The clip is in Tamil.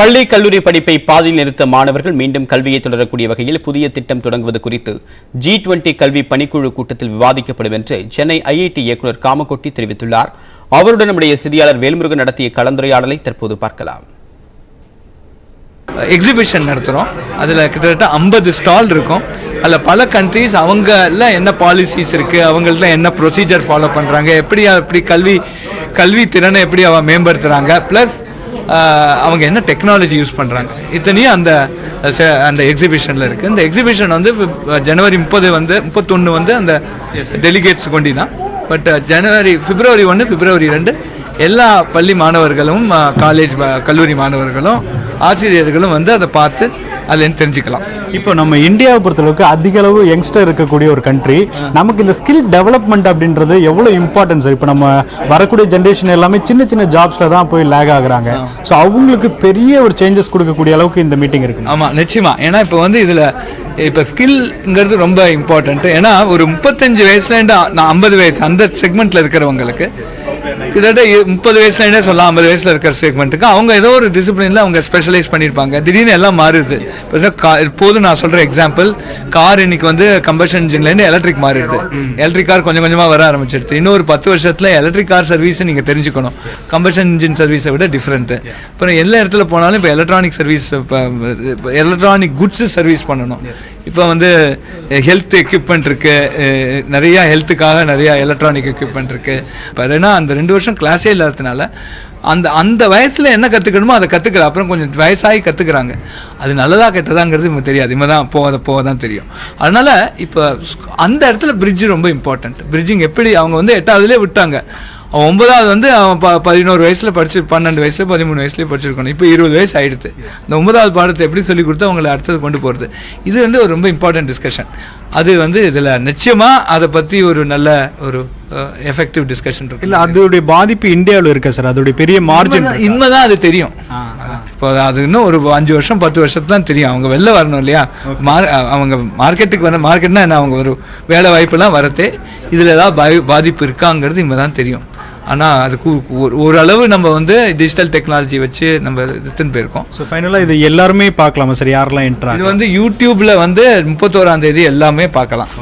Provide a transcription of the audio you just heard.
பள்ளி கல்லூரி படிப்பை பாதியில் நிறுத்த மாணவர்கள் மீண்டும் கல்வியை தொடரக்கூடிய வகையில் புதிய திட்டம் தொடங்குவது குறித்து G20 கல்வி பணிக்குழு கூட்டத்தில் விவாதிக்கப்படும் என்று சென்னை IIT இயக்குநர் காமகோட்டி தெரிவித்துள்ளார். அவருடன் நம்முடைய செய்தியாளர் வேல்முருகன் நடத்திய கலந்துரையாடலை தற்போது பார்க்கலாம். எக்ஸிபிஷன் நடத்துகிறோம். அதில் கிட்டத்தட்ட 50 ஸ்டால் இருக்கும். அதில் பல கண்ட்ரீஸ் அவங்கள என்ன பாலிசிஸ் இருக்குது, அவங்கள்ட்ட என்ன ப்ரொசீஜர் ஃபாலோ பண்ணுறாங்க, எப்படி கல்வி திறனை எப்படி அவன் மேம்படுத்துகிறாங்க, ப்ளஸ் அவங்க என்ன டெக்னாலஜி யூஸ் பண்ணுறாங்க, இத்தனையும் அந்த எக்ஸிபிஷனில் இருக்குது. இந்த எக்ஸிபிஷன் வந்து ஜனவரி 31 வந்து அந்த டெலிகேட்ஸ் கொண்டு தான். பட் பிப்ரவரி 1 பிப்ரவரி 2 எல்லா பள்ளி மாணவர்களும் கல்லூரி மாணவர்களும் ஆசிரியர்களும் வந்து அதை பார்த்து அதுலேருந்து தெரிஞ்சுக்கலாம். இப்போ நம்ம இந்தியாவை பொறுத்தளவுக்கு அதிக அளவு யங்ஸ்டர் இருக்கக்கூடிய ஒரு கண்ட்ரி. நமக்கு இந்த ஸ்கில் டெவலப்மெண்ட் அப்படின்றது எவ்வளோ இம்பார்ட்டன்ஸ். இப்போ நம்ம வரக்கூடிய ஜென்ரேஷன் எல்லாமே சின்ன சின்ன ஜாப்ஸில் தான் போய் லேக் ஆகுறாங்க. ஸோ அவங்களுக்கு பெரிய ஒரு சேஞ்சஸ் கொடுக்கக்கூடிய அளவுக்கு இந்த மீட்டிங் இருக்கு. ஆமாம், நிச்சயமா. ஏன்னா இப்போ வந்து இதில் இப்போ ஸ்கில்ங்கிறது ரொம்ப இம்பார்ட்டன்ட்டு. ஏன்னா ஒரு 35 வயசுலேருந்து 50 வயசு அந்த செக்மெண்ட்டில் இருக்கிறவங்களுக்கு கிட்டத்தட்ட 30 வயசுலேருந்தே சொல்லலாம் 50 வயசில் இருக்கிற செக்மெண்ட்டுக்கு அவங்க ஏதோ ஒரு டிசிப்ளினில் அவங்க ஸ்பெஷலைஸ் பண்ணியிருப்பாங்க. திடீர்னு எல்லாம் மாறிடுது. இப்போது நான் சொல்கிற எக்ஸாம்பிள், கார் இன்னைக்கு வந்து கம்பஷன் இன்ஜின்லேருந்து எலக்ட்ரிக் மாறிடுது. எலக்ட்ரிக் கார் கொஞ்சம் கொஞ்சமாக வர ஆரம்பிச்சிடுது. இன்னொரு 10 வருஷத்தில் எலக்ட்ரிக் கார் சர்வீஸை நீங்கள் தெரிஞ்சுக்கணும். கம்பஷன் இன்ஜின் சர்வீஸை விட டிஃப்ரெண்ட்டு. அப்புறம் எல்லா இடத்துல போனாலும் இப்போ எலக்ட்ரானிக் சர்வீஸ், இப்போ எலக்ட்ரானிக் குட்ஸு சர்வீஸ் பண்ணணும். இப்போ வந்து ஹெல்த் எக்யூப்மெண்ட் இருக்குது, நிறையா ஹெல்த்துக்காக நிறையா எலக்ட்ரானிக் எக்யூப்மெண்ட் இருக்குது. இப்போ ஏன்னா அந்த 2 வருஷம் கிளாஸே இல்லாததுனால அந்த வயசில் என்ன கற்றுக்கணுமோ அதை கற்றுக்கிற. அப்புறம் கொஞ்சம் வயசாகி கற்றுக்குறாங்க. அது நல்லதா கெட்டதாங்கிறது இவங்க தெரியாது. இவங்க தான் போக தான் தெரியும். அதனால் இப்போ அந்த இடத்துல பிரிட்ஜ் ரொம்ப இம்பார்ட்டண்ட். பிரிட்ஜிங் எப்படி அவங்க வந்து 8ஆவதுலேயே விட்டாங்க. அவன் 9ஆவது வந்து அவன் 11 வயசில் 12 வயசில் 13 வயசுலேயே படிச்சிருக்கணும். இப்போ 20 வயசு ஆகிடுது. இந்த 9ஆவது பாடத்தை எப்படி சொல்லிக் கொடுத்து அவங்களை அடுத்தது கொண்டு போகிறது, இது வந்து ஒரு ரொம்ப இம்பார்ட்டன்ட் டிஸ்கஷன். அது வந்து இதில் நிச்சயமாக அதை பற்றி ஒரு நல்ல ஒரு எஃபெக்டிவ் டிஸ்கஷன் இருக்கு. இல்லை, அதோடைய பாதிப்பு இந்தியாவில் இருக்கா சார்? அதோடைய பெரிய மார்ஜின் இனிமேதான் அது தெரியும். இப்போ அது இன்னும் ஒரு 5 வருஷம் 10 வருஷத்துக்கு தான் தெரியும். அவங்க வெளில வரணும் இல்லையா? அவங்க மார்க்கெட்டுக்கு வர, மார்க்கெட்னா என்ன, அவங்க ஒரு வேலை வாய்ப்புலாம் வரதே இதில் ஏதாவது பாதிப்பு இருக்காங்கிறது இனிமே தான் தெரியும். ஆனால் அதுக்கு ஓரளவு நம்ம வந்து டிஜிட்டல் டெக்னாலஜி வச்சு நம்ம எடுத்துன்னு போயிருக்கோம். ஸோ ஃபைனலாக இது எல்லாருமே பார்க்கலாமா சார்? யாரெல்லாம் என்ட்ரா? இது வந்து யூடியூப்பில் வந்து 31ஆம் தேதி எல்லாமே பார்க்கலாம்.